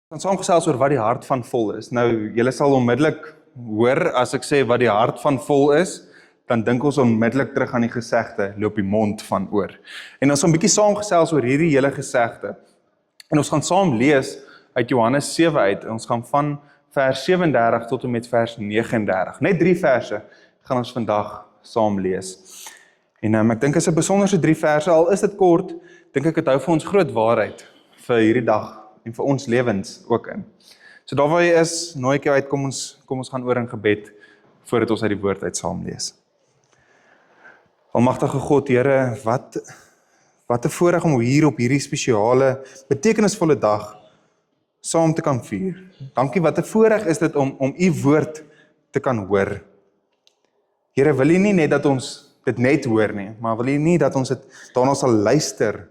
Ons gaan saamgesels oor wat die hart van vol is. Nou, julle sal onmiddellik hoor as ek sê wat die hart van vol is, dan dink ons onmiddellik terug aan die gesegde, loop die mond van oor. En ons gaan 'n bietjie saamgesels oor hierdie hele gesegde. En ons gaan saam lees uit Johannes 7 uit. Ons gaan van vers 37 tot en met vers 39. Net 3 verse gaan ons vandag saam lees. En ek dink is 'n besonderse 3 verse, al is dit kort, dink ek het hou vir ons groot waarheid vir hierdie dag en vir ons lewens ook in. So daar waar jy is, nooi ek jou uit, kom ons gaan oor in gebed, voordat ons uit die woord uit saam lees. Almagtige God, Here, wat 'n voorreg om hier op hierdie spesiale, betekenisvolle dag saam te kan vier. Dankie, wat 'n voorreg is dit om u woord te kan hoor. Here, wil u nie net dat ons dit net hoor nie, maar wil u nie dat ons dit daarna sal luister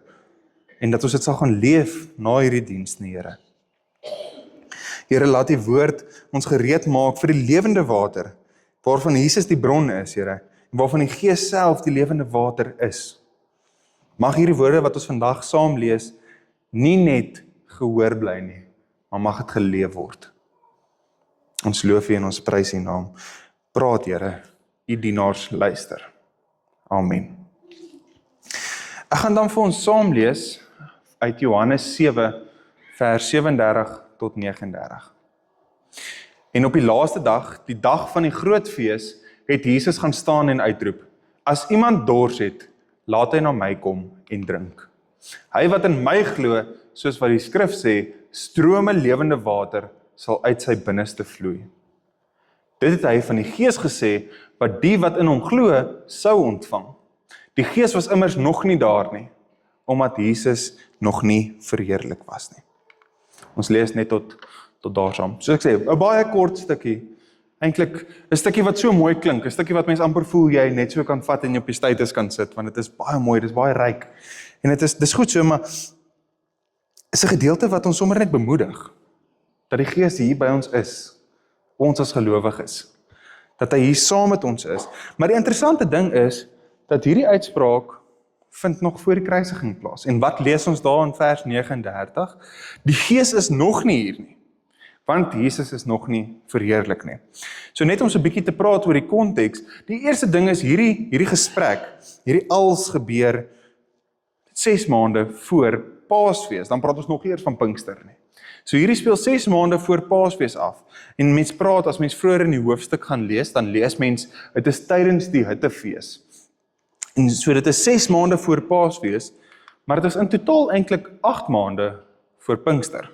en dat ons dit sal gaan leef na hierdie diens nie, Here. Here, laat die woord ons gereed maak vir die lewende water, waarvan Jesus die bron is, Here, en waarvan die Gees self die lewende water is. Mag hierdie woorde wat ons vandag saam lees, nie net gehoor bly nie, maar mag dit geleef word. Ons loof u en ons prys u naam. Praat, Here, u dienaars luister. Amen. Ek gaan dan vir ons saam lees uit Johannes 7, vers 37 tot 39. En op die laaste dag, die dag van die groot fees, het Jesus gaan staan en uitroep: As iemand dors het, laat hy na my kom en drink. Hy wat in my glo, soos wat die skrif sê, strome lewende water sal uit sy binneste vloei. Dit het hy van die Gees gesê, wat die wat in hom glo, sou ontvang. Die Gees was immers nog nie daar nie, omdat Jesus nog nie verheerlik was nie. Ons lees net tot daar saam. Soos ek sê, 'n baie kort stukkie, eintlik 'n stukkie wat so mooi klink, 'n stukkie wat mens amper voel jy net so kan vat en jy op die status kan sit, want dit is baie mooi, dit is baie ryk. En dis goed so, maar is 'n gedeelte wat ons sommer net bemoedig, dat die Gees hier by ons is, ons as gelowiges, dat hy hier saam met ons is. Maar die interessante ding is, dat hierdie uitspraak vind nog voor die kruisiging plaas. En wat lees ons daar in vers 39? Die Gees is nog nie hier nie, want Jesus is nog nie verheerlik nie. So net om so 'n bietjie te praat oor die konteks, die eerste ding is hierdie gesprek, hierdie als gebeur 6 maande voor Paasfees, dan praat ons nog eers van Pinkster nie. So hierdie speel 6 maande voor Paasfees af. En mens praat, as mens vroeër in die hoofstuk gaan lees, dan lees mens, dit is tydens die Hittefees. En so dit is 6 maande voor Paasfees, maar dit is in totaal eintlik 8 maande voor Pinkster.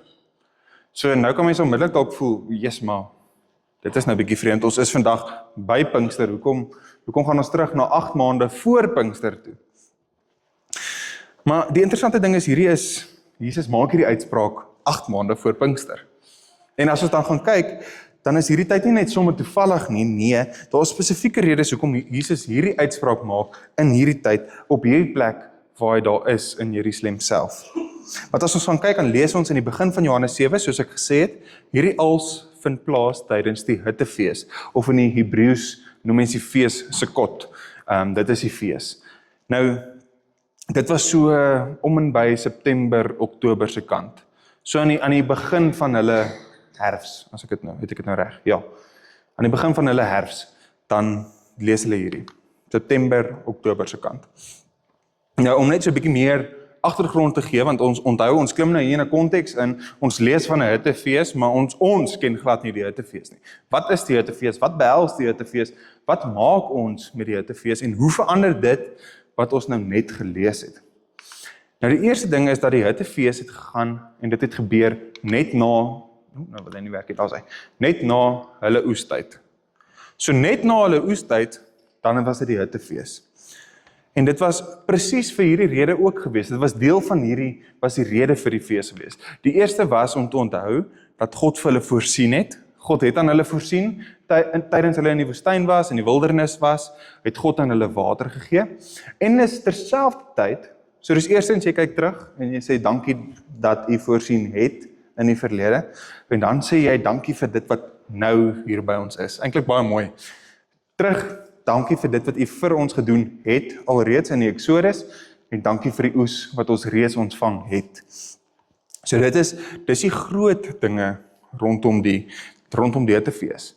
So nou kan mens onmiddellik dalk voel, yes, maar dit is nou 'n bietjie vreemd, ons is vandag by Pinkster, hoekom gaan ons terug na 8 maande voor Pinkster toe? Maar die interessante ding is, Jesus maak hierdie uitspraak 8 maande voor Pinkster. En as ons dan gaan kyk, dan is hierdie tyd nie net sommer toevallig nie, nee, daar is spesifieke redes hoekom Jesus hierdie uitspraak maak in hierdie tyd, op hierdie plek waar hy daar is in Jerusalem self. Want as ons gaan kyk, dan lees ons in die begin van Johannes 7, soos ek gesê het, hierdie als vind plaas tydens die Hittefees, of in die Hebreëus noem mens die fees Sukkot. Dit is die fees. Nou, dit was so om en by September, Oktober se kant. So aan die begin van hulle herfs, as ek het dit nou reg, ja. Aan die begin van hulle herfs, dan lees hulle hierdie, September, Oktober se kant. Nou, om net so 'n bietjie meer agtergrond te gee, want ons onthou, ons klim nou hier in 'n konteks in, ons lees van 'n Hittefees, maar ons ken glad nie die Hittefees nie. Wat is die Hittefees? Wat behels die Hittefees? Wat maak ons met die Hittefees en hoe verander dit wat ons nou net gelees het? Nou die eerste ding is dat die Hittefees het gegaan en dit het gebeur net na, nou wil hy nie werk het, daar is hy, net na hulle oestyd. So net na hulle oestyd, dan was dit die Hittefees. En dit was presies vir hierdie rede ook gewees. Dit was deel van was die rede vir die fees gewees. Die eerste was om te onthou dat God vir hulle voorsien het. God het aan hulle voorsien, tydens hulle in die woestyn was, in die wildernis was, het God aan hulle water gegee. En is terselfdertyd, so dis eerstens jy kyk terug, en jy sê dankie dat u voorsien het in die verlede, en dan sê jy dankie vir dit wat nou hier by ons is. Eintlik baie mooi. Terug, dankie vir dit wat u vir ons gedoen het, alreeds in die Exodus, en dankie vir die oes wat ons reeds ontvang het. So dis die groot dinge rondom die Etefees.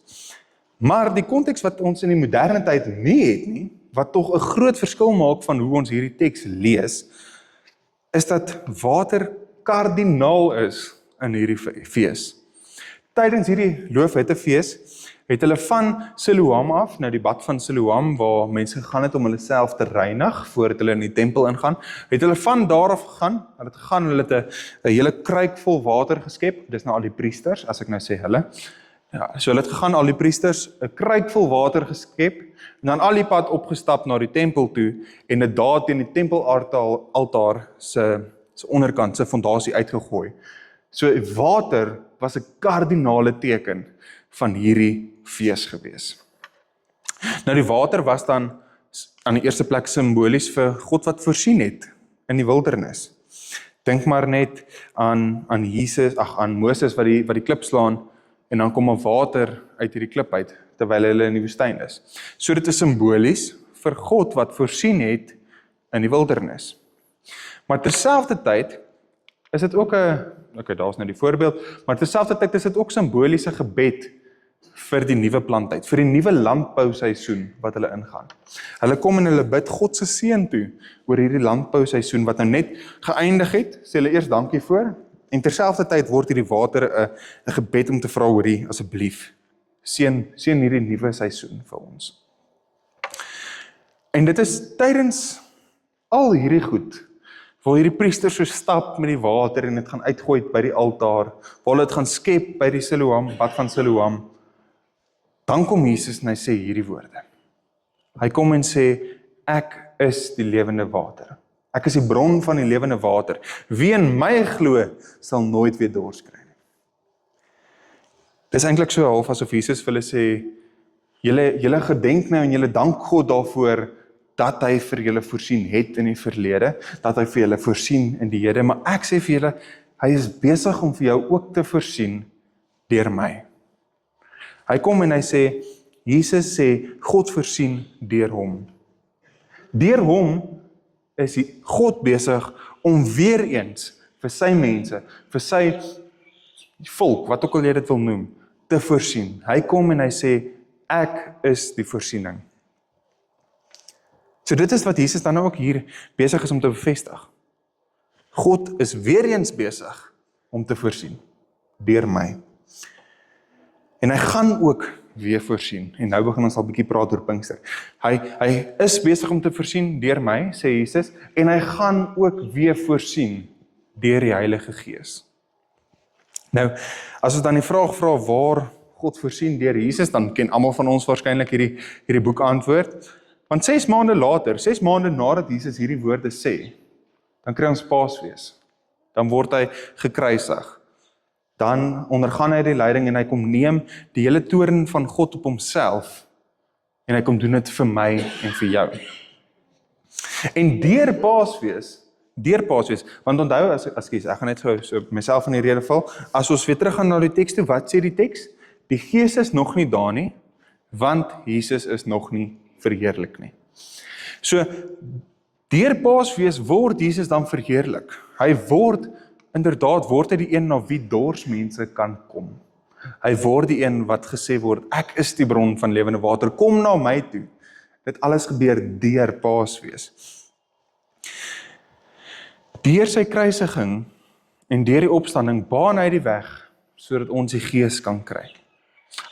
Maar die konteks wat ons in die moderne tyd nie het nie, wat tog 'n groot verskil maak van hoe ons hierdie teks lees, is dat water kardinaal is in hierdie fees. Tydens hierdie loofhuttefees het hulle van Siloam af, nou die bad van Siloam, waar mense gegaan het om hulle self te reinig, voordat hulle in die tempel ingaan, het hulle van daar af gegaan, hulle het 'n hele kruik vol water geskep, dis nou al die priesters, as ek nou sê hulle, ja, so hulle het gegaan, al die priesters, 'n kruik vol water geskep, en dan al die pad opgestap na die tempel toe, en dit daar teen die tempelaltaar se onderkant, se fondasie uitgegooi. So water was 'n kardinale teken van hierdie fees gewees. Nou die water was dan aan die eerste plek simbolies vir God wat voorsien het in die wildernis. Dink maar net aan Moses wat die klip slaan en dan kom 'n water uit hierdie klip uit terwyl hulle in die woestyn is. So dit is simbolies vir God wat voorsien het in die wildernis. Maar terselfdertyd is dit ook daar's nou die voorbeeld, maar terselfdertyd is dit ook simboliese gebed vir die nuwe planttyd, vir die nuwe landbouseisoen wat hulle ingaan. Hulle kom en hulle bid God se seën toe oor hierdie landbouseisoen wat nou net geëindig het, sê hulle eers dankie voor, en terselfdertyd word hierdie water 'n gebed om te vra, hoorie, asseblief, seën hierdie nuwe seisoen vir ons. En dit is tydens al hierdie goed, waar hierdie priester so stap met die water en dit gaan uitgooi by die altaar, waar hulle dit gaan skep by die Siloam, bad van Siloam, dan kom Jesus en hy sê hierdie woorde. Hy kom en sê, ek is die lewende water. Ek is die bron van die lewende water. Wie in my glo, sal nooit weer dors kry nie. Dit is eintlik so half asof Jesus vir hulle sê, julle gedenk nou en julle dank God daarvoor, dat hy vir julle voorsien het in die verlede, dat hy vir julle voorsien in die hede, maar ek sê vir julle, hy is besig om vir jou ook te voorsien deur my. Hy kom en hy sê, Jesus sê, God voorsien deur hom. Deur hom is God besig om weer eens vir sy mense, vir sy volk, wat ook al jy dit wil noem, te voorsien. Hy kom en hy sê, ek is die voorsiening. So dit is wat Jesus dan ook hier besig is om te bevestig. God is weer eens besig om te voorsien, deur my. En hy gaan ook weer voorsien. En nou begin ons al bietjie praat oor Pinkster. Hy is besig om te voorsien deur my, sê Jesus, en hy gaan ook weer voorsien deur die Heilige Gees. Nou, as ons dan die vraag vra waar God voorsien deur Jesus, dan ken almal van ons waarskynlik hierdie boek antwoord. Want 6 maande later, 6 maande nadat Jesus hierdie woorde sê, dan kry ons Paasfees. Dan word hy gekruisig. Dan ondergaan hy die lyding en hy kom neem die hele toorn van God op homself en hy kom doen dit vir my en vir jou. En deur Paasfees, want onthou, ek gaan net so myself in die rede val, as ons weer terug gaan na die teks toe, wat sê die teks? Die Gees is nog nie daar nie, want Jesus is nog nie verheerlik nie. So, deur Paasfees word Jesus dan verheerlik. Hy word die een na wie dors mense kan kom. Hy word die een wat gesê word, ek is die bron van lewende water, kom na my toe. Dit alles gebeur deur Paasfees. Deur sy kruisiging en deur die opstanding baan hy die weg, sodat ons die Gees kan kry.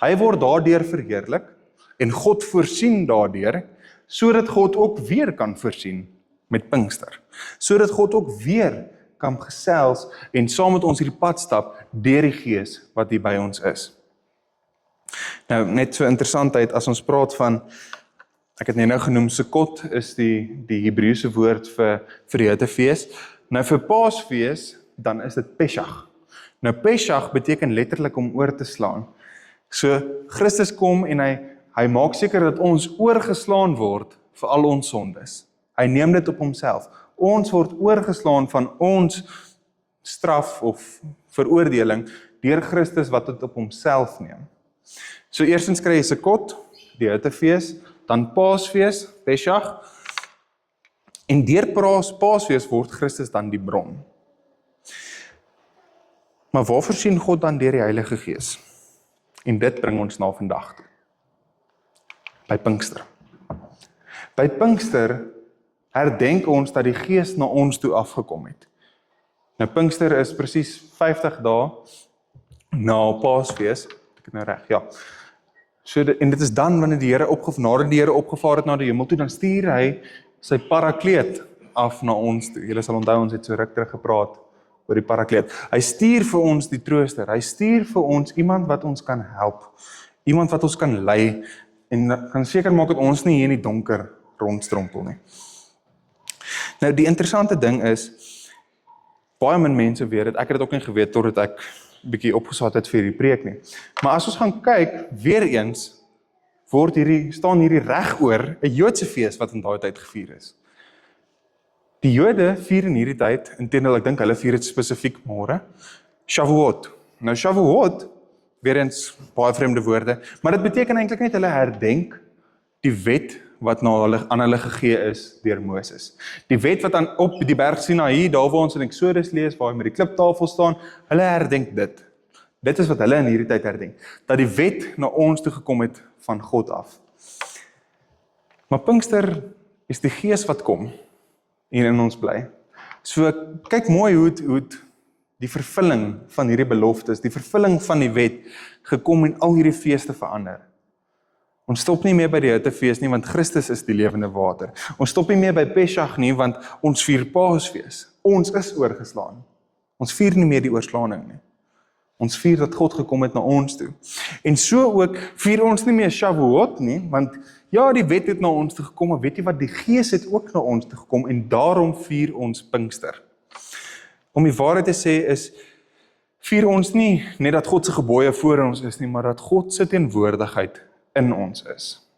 Hy word daardeur verheerlik, en God voorsien daardeur, sodat God ook weer kan voorsien met Pinkster. Sodat God ook weer kan gesels en saam met ons hierdie pad stap deur die Gees wat hier by ons is. Nou, net so interessantheid, as ons praat van, ek het net nou genoem, Sukkot is die Hebreëse woord vir die Hittefees. Nou vir Paasfees, dan is dit Pesach. Nou Pesach beteken letterlik om oor te slaan. So Christus kom en hy maak seker dat ons oorgeslaan word vir al ons sondes. Hy neem dit op homself. Ons word oorgeslaan van ons straf of veroordeling deur Christus wat dit op homself neem. So eerstens kry jy Sukkot, die Hittefees, dan Paasfees, Pesach, en deur Paasfees word Christus dan die bron. Maar waar voorsien God dan deur die Heilige Gees? En dit bring ons na vandag toe. By Pinkster. By Pinkster herdenk ons dat die Gees na ons toe afgekom het. Nou Pinkster is presies 50 dae na Paasfees, ek het nou reg, ja. So, en dit is dan wanneer die Here nadat die Here opgevaar het na die hemel toe, dan stuur hy sy parakleet af na ons toe. Julle sal onthou, ons het so ruk terug gepraat oor die parakleet. Hy stuur vir ons die trooster, hy stuur vir ons iemand wat ons kan help, iemand wat ons kan lei, en kan seker maak dat ons nie hier in die donker rondstrompel nie. Nou die interessante ding is, baie min mense weet dit, ek het dit ook nie geweet totdat ek bietjie opgesaat het vir die preek nie. Maar as ons gaan kyk, weer eens, staan hierdie reg oor 'n Joodse fees wat in daai tyd gevier is. Die Jode vier in hierdie tyd, inteendeel ek dink hulle vier dit spesifiek môre, Shavuot. Nou Shavuot, weer eens baie vreemde woorde, maar dit beteken eintlik net hulle herdenk die wet wat aan hulle gegee is deur Moses. Die wet wat op die berg Sinaï, daar waar ons in Exodus lees, waar hy met die kliptafel staan, hulle herdenk dit. Dit is wat hulle in hierdie tyd herdenk, dat die wet na ons toe gekom het van God af. Maar Pinkster is die Gees wat kom en in ons bly. So kyk mooi hoe het die vervulling van hierdie beloftes, die vervulling van die wet gekom en al hierdie feeste verander. Ons stop nie meer by die hittefees nie, want Christus is die lewende water. Ons stop nie meer by Pesach nie, want ons vier Paasfees. Ons is oorgeslaan. Ons vier nie meer die oorslaaning nie. Ons vier dat God gekom het na ons toe. En so ook vier ons nie meer Shavuot nie, want ja, die wet het na ons toe gekom, maar weet jy wat, die Gees het ook na ons toe gekom, en daarom vier ons Pinkster. Om die waarheid te sê is, vier ons nie net dat God se gebooie voor ons is nie, maar dat God se teenwoordigheid in ons is.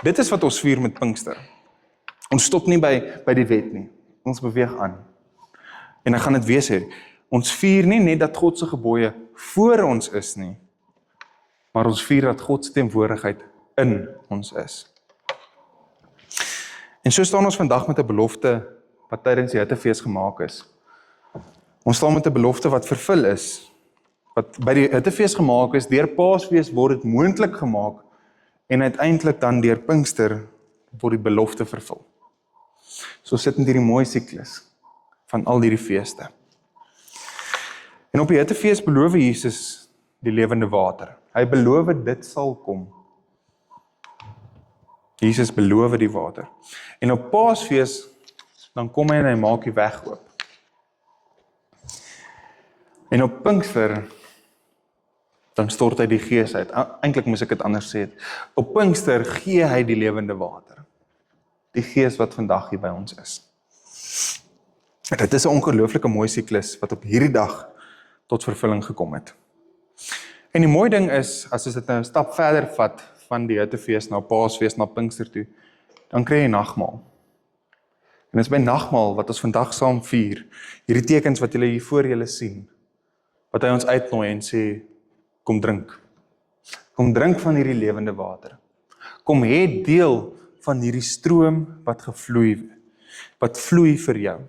Dit is wat ons vier met Pinkster. Ons stop nie by die wet nie. Ons beweeg aan. En ek gaan dit weer sê, ons vier nie net dat God se gebooie voor ons is nie, maar ons vier dat God se teenwoordigheid in ons is. En so staan ons vandag met 'n belofte wat tydens die hittefees gemaak is. Ons staan met 'n belofte wat vervul is, wat by die hittefees gemaak is, deur Paasfees word dit moontlik gemaak, en uiteindelik dan deur Pinkster word die belofte vervul. So sit in hierdie mooi siklus van al hierdie feeste. En op die hittefees beloof Jesus die lewende water. Hy beloof dit sal kom. Jesus beloof die water. En op Paasfees dan kom hy en hy maak die weg oop. En op Pinkster dan stort hy die Gees uit. Eintlik moes ek dit anders sê. Op Pinkster gee hy die lewende water. Die Gees wat vandag hier by ons is. Dit is 'n ongelooflike mooi siklus wat op hierdie dag tot vervulling gekom het. En die mooi ding is, as ons dit nou 'n stap verder vat van die hittefees na Paasfees na Pinkster toe, dan kry jy nagmaal. En dit is by nagmaal wat ons vandag saam vier, hierdie tekens wat julle hier voor julle sien, wat hy ons uitnooi en sê, kom drink. Kom drink van hierdie lewende water. Kom hê deel van hierdie stroom wat vloei vir jou.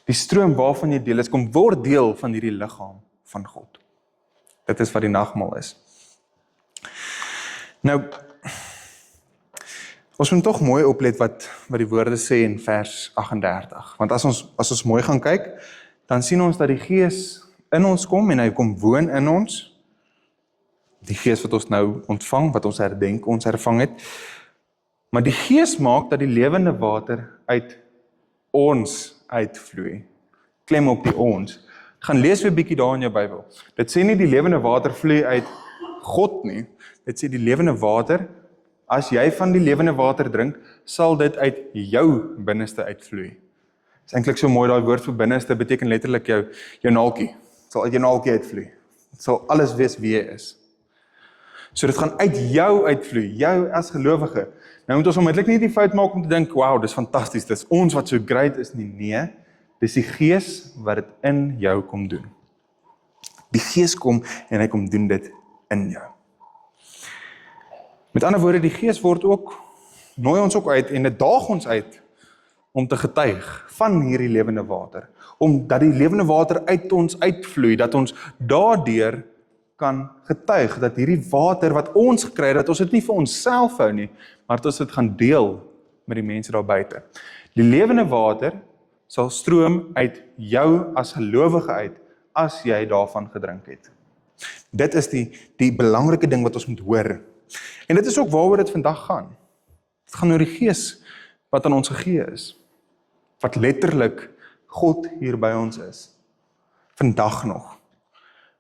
Die stroom waarvan jy deel is, kom word deel van hierdie liggaam van God. Dit is wat die nagmaal is. Nou, ons moet tog mooi oplet wat die woorde sê in vers 38. Want as ons mooi gaan kyk, dan sien ons dat die Gees in ons kom en hy kom woon in ons. Die Gees wat ons nou ontvang, wat ons herdenk, ons hervang het. Maar die Gees maak dat die lewende water uit ons uitvloei. Klem op die ons. Gaan lees weer 'n bietjie daar in jou Bybel. Dit sê nie die lewende water vloei uit God nie. Dit sê die lewende water, as jy van die lewende water drink, sal dit uit jou binneste uitvloei. Dit is eintlik so mooi, daai woord vir binneste beteken letterlik jou naaltjie. Dit sal uit jou naaltjie uitvloei. Dit sal alles wees wie jy is. So dit gaan uit jou uitvloei, jou as gelowige. Nou moet ons onmiddellik nie die fout maak om te dink, wow, dis fantasties, dis ons wat so great is nie. Nee, dis die Gees wat dit in jou kom doen. Die Gees kom en hy kom doen dit in jou. Met ander woorde, die Gees nooi ons ook uit en dit daag ons uit om te getuig van hierdie lewende water, omdat die lewende water uit ons uitvloei, dat ons daardeur kan getuig, dat hierdie water wat ons gekry het, dat ons dit nie vir onsself hou nie, maar dat ons dit gaan deel met die mense daar buite. Die lewende water sal stroom uit jou as gelowige uit, as jy daarvan gedrink het. Dit is die belangrike ding wat ons moet hoor. En dit is ook waaroor dit vandag gaan. Dit gaan oor die Gees wat aan ons gegee is, wat letterlik God hier by ons is. Vandag nog.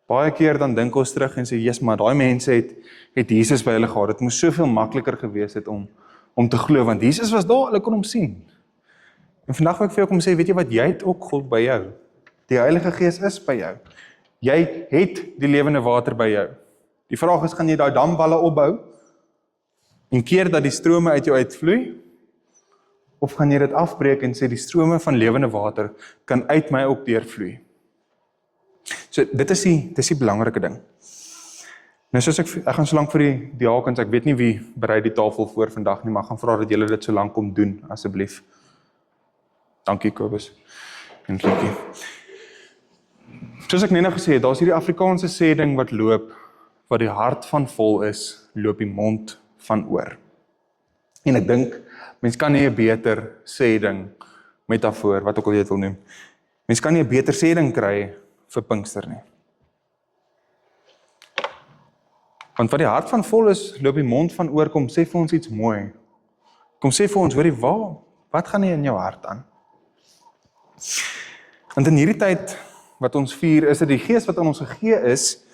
Baie keer dan dink ons terug en sê, yes, maar daai mense het Jesus by hulle gehad. Dit moes soveel makliker gewees het om te glo, want Jesus was daar, hulle kon hom sien. En vandag wil ek vir jou kom sê, weet jy wat, jy het ook God by jou. Die Heilige Gees is by jou. Jy het die lewende water by jou. Die vraag is, gaan jy daai damwalle opbou en keer dat die strome uit jou uitvloei? Of gaan jy dit afbreek en sê, die strome van lewende water kan uit my ook deurvloei? So, dit is die belangrike ding. Nou, soos ek gaan so lank vir die diakens, ek weet nie wie berei die tafel voor vandag nie, maar ek gaan vra dat julle dit so lank kom doen, asseblief. Dankie, Kobus. En Kiki. Soos ek net nou gesê het, daar is hierdie Afrikaanse sêding wat loop, wat die hart van vol is, loop die mond van oor. En ek dink, mens kan nie 'n beter sêding, metafoor, wat ook al jy dit wil noem, mens kan nie 'n beter sêding kry vir Pinkster nie. Want wat die hart van vol is, loop die mond van oor, kom sê vir ons iets mooi. Kom sê vir ons, hoorie, wat gaan nie in jou hart aan? Want in hierdie tyd wat ons vier, is dit die Gees wat aan ons gegee is,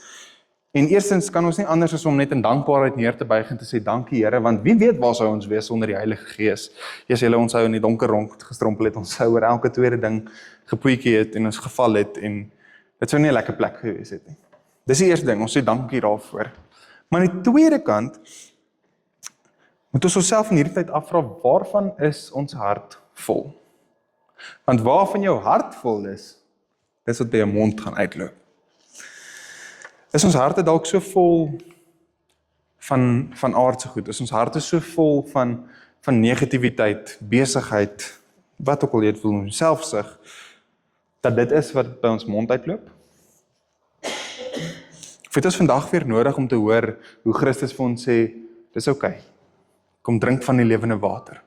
en eerstens kan ons nie anders as om net in dankbaarheid neer te buig en te sê, dankie Here, want wie weet waar sou ons wees sonder die Heilige Gees? As julle ons sou in die donker rond gestrompel het, ons sou oor elke tweede ding gepoetjie het en ons geval het, en dit sou nie 'n lekker plek gewees het nie. Dis die eerste ding, ons sê dankie daarvoor. Maar aan die tweede kant, moet ons onsself in hierdie tyd afvra, waarvan is ons hart vol? Want waarvan jou hart vol is, dis wat by jou mond gaan uitloop. Is ons harte dalk so vol van aardse goed? Is ons harte so vol van negativiteit, besigheid, wat ook al jy dit wil noem, selfsug, dat dit is wat by ons mond uitloop? Of het ons vandag weer nodig om te hoor hoe Christus vir ons sê, dis oké, kom drink van die lewende water.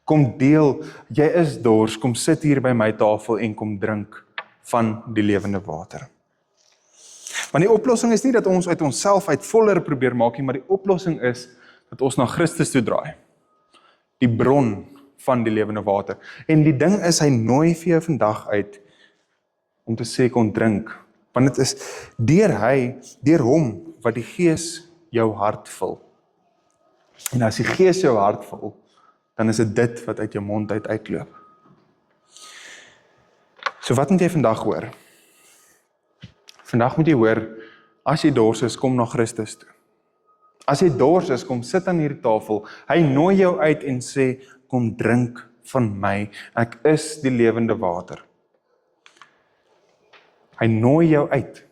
Kom deel, jy is dors, kom sit hier by my tafel en kom drink van die lewende water. Want die oplossing is nie dat ons uit onsself uit voller probeer maak nie, maar die oplossing is dat ons na Christus toe draai. Die bron van die lewende water. En die ding is, hy nooi vir jou vandag uit om te sê, kom drink. Want dit is deur hom, wat die Gees jou hart vul. En as die Gees jou hart vul, dan is dit wat uit jou mond uitloop. So wat moet jy vandag hoor? Vandag moet jy hoor, as jy dors is, kom na Christus toe. As jy dors is, kom sit aan hierdie tafel. Hy nooi jou uit en sê, kom drink van my. Ek is die lewende water. Hy nooi jou uit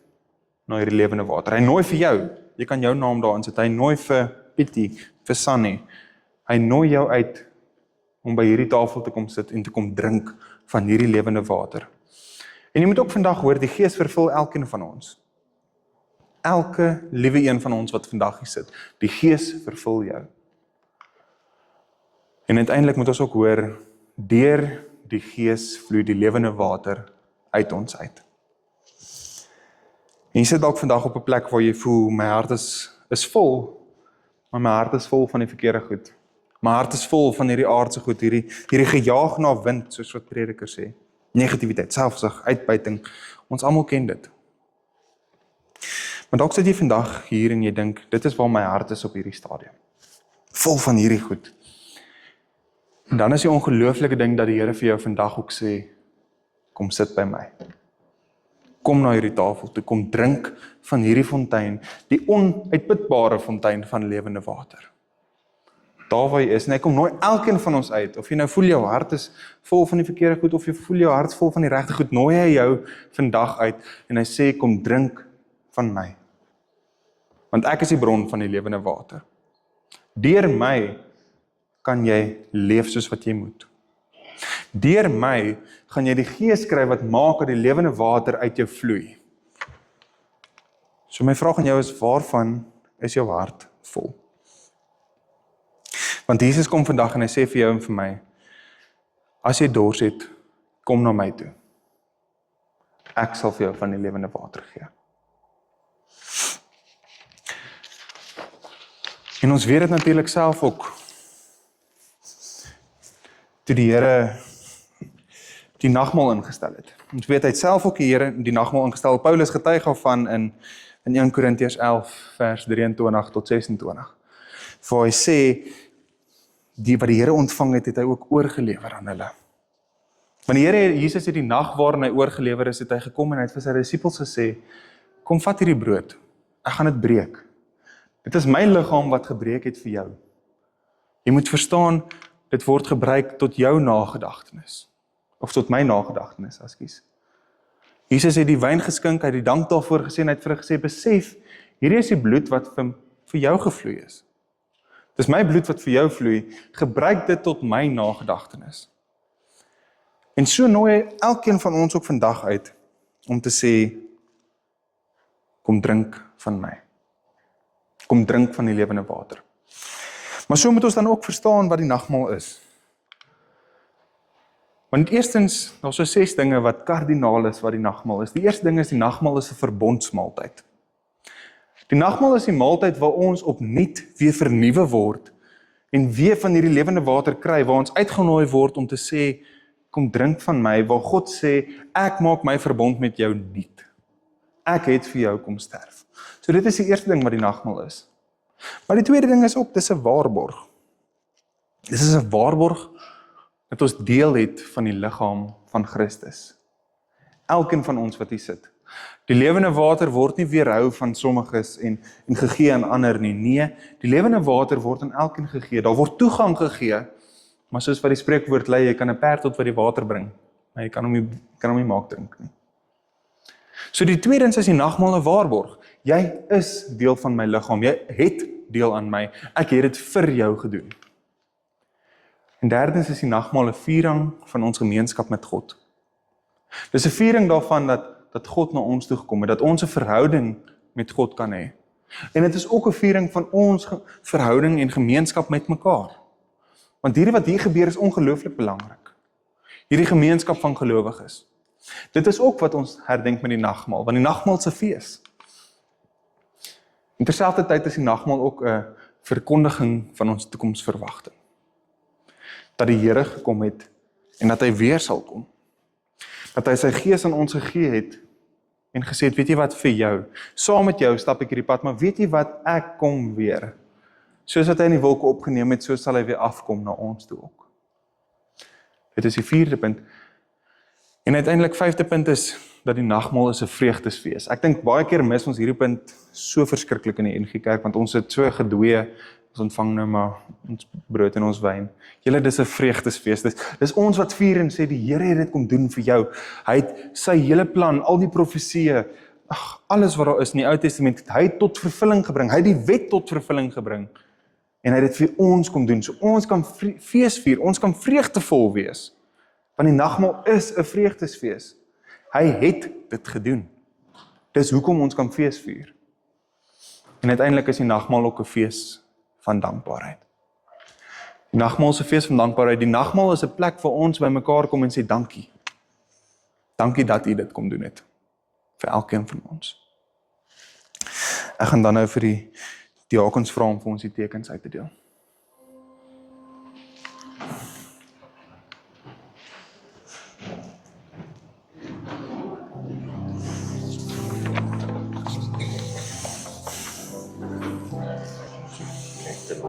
na hierdie lewende water. Hy nooi vir jou. Jy kan jou naam daarin sit. Hy nooi vir Pietie, vir Sunny. Hy nooi jou uit om by hierdie tafel te kom sit en te kom drink van hierdie lewende water. En jy moet ook vandag hoor, die Gees vervul elkeen van ons. Elke liewe een van ons wat vandag hier sit, die Gees vervul jou. En uiteindelik moet ons ook hoor, deur die Gees vloei die lewende water uit ons uit. En jy sit dalk vandag op 'n plek waar jy voel, my hart is vol, maar my hart is vol van die verkeerde goed. My hart is vol van hierdie aardse goed, hierdie gejaag na wind, soos wat predikers sê. Negativiteit, selfsug, uitbuiting, ons almal ken dit. Maar dalk sit jy vandag hier en jy dink, dit is waar my hart is op hierdie stadium. Vol van hierdie goed. En dan is die ongelooflike ding dat die Here vir jou vandag ook sê, kom sit by my. Kom na hierdie tafel toe, kom drink van hierdie fontein, die onuitputbare fontein van lewende water. Daar waar jy is, en hy kom nooi elkeen van ons uit, of jy nou voel jou hart is vol van die verkeerde goed, of jy voel jou hart is vol van die regte goed, nooi hy jou vandag uit, en hy sê, kom drink van my. Want ek is die bron van die lewende water. Deur my kan jy leef soos wat jy moet. Deur my gaan jy die Gees kry wat maak dat die lewende water uit jou vloei. So my vraag aan jou is, waarvan is jou hart vol? Want Jesus kom vandag en hy sê vir jou en vir my, as jy dors het, kom na my toe. Ek sal vir jou van die lewende water gee. En ons weet dit natuurlik self ook. Toe die Here die nagmaal ingestel het. Ons weet hy het self ook die Here die nagmaal ingestel. Paulus getuig daarvan in 1 Korintiërs 11 vers 23 tot 26. Waar hy sê wat die Here ontvang het, het hy ook oorgelewer aan hulle. Want die Here Jesus het die nag waarin hy oorgelewer is, het hy gekom en hy het vir sy disippels gesê, kom vat hierdie brood, ek gaan dit breek. Dit is my liggaam wat gebreek het vir jou. Jy moet verstaan, dit word gebruik tot jou nagedagtenis. Of tot my nagedagtenis, ekskuus. Jesus het die wyn geskink, hy het die dank daarvoor gesê en hy het vir hulle gesê, besef, hierdie is die bloed wat vir jou gevloei is. Dis my bloed wat vir jou vloei, gebruik dit tot my nagedagtenis. En so nooi hy elkeen van ons ook vandag uit, om te sê, kom drink van my. Kom drink van die lewende water. Maar so moet ons dan ook verstaan wat die nagmaal is. Want eerstens, daar is so 6 dinge wat kardinaal is wat die nagmaal is. Die eerste ding is, die nagmaal is 'n verbondsmaaltyd. Die nagmaal is die maaltyd waar ons opnuut weer vernuwe word en weer van hierdie lewende water kry, waar ons uitgenooi word om te sê, kom drink van my, waar God sê, ek maak my verbond met jou nuut. Ek het vir jou kom sterf. So dit is die eerste ding wat die nagmaal is. Maar die tweede ding is ook, dis 'n waarborg. Dis is 'n waarborg dat ons deel het van die liggaam van Christus. Elkeen van ons wat hier sit. Die lewende water word nie weerhou van sommiges en gegee aan ander nie. Nee, die lewende water word aan elkeen gegee. Daar word toegang gegee, maar soos wat die spreekwoord lei, jy kan 'n perd tot by die water bring, maar jy kan hom nie maak drink nie. So die tweedens is die nagmaal 'n waarborg. Jy is deel van my liggaam, jy het deel aan my, ek het dit vir jou gedoen. En derdens is die nagmaal 'n viering van ons gemeenskap met God. Dis 'n viering daarvan dat God na ons toe gekom het, dat ons 'n verhouding met God kan hê. En dit is ook 'n viering van ons verhouding en gemeenskap met mekaar. Want hierdie wat hier gebeur is ongelooflik belangrik. Hierdie gemeenskap van gelowiges. Dit is ook wat ons herdenk met die nagmaal, want die nagmaal is 'n fees. En terselfdertyd is die nagmaal ook 'n verkondiging van ons toekomsverwagting. Dat die Here gekom het en dat hy weer sal kom. Dat hy sy Gees aan ons gegee het en gesê het, weet jy wat, vir jou, saam met jou stap ek hierdie pad, maar weet jy wat, ek kom weer. Soos wat hy in die wolke opgeneem het, so sal hy weer afkom na ons toe ook. Dit is die 4de punt. En uiteindelik 5de punt is, dat die nagmaal is 'n vreugdesfees. Ek dink baie keer mis ons hierdie punt so verskriklik in die NG Kerk, want ons sit so gedwee, ons ontvang nou maar ons brood en ons wyn. Julle, dis 'n vreugdesfees. Dis ons wat vier en sê, die Here het dit kom doen vir jou. Hy het sy hele plan, al die profesieë, alles wat daar is in die Ou Testament, hy het tot vervulling gebring. Hy het die wet tot vervulling gebring. En hy het dit vir ons kom doen. So ons kan fees vier, ons kan vreugdevol wees. Want die nagmaal is 'n vreugdesfees. Hy het dit gedoen. Dis hoekom ons kan fees vier. En uiteindelik is die nagmaal ook 'n fees van dankbaarheid. Die nagmaal is 'n fees van dankbaarheid. Die nagmaal is 'n plek waar ons by mekaar kom en sê dankie. Dankie dat U dit kom doen het. Vir elkeen van ons. Ek gaan dan nou vir die diakens vra om vir ons die tekens uit te deel.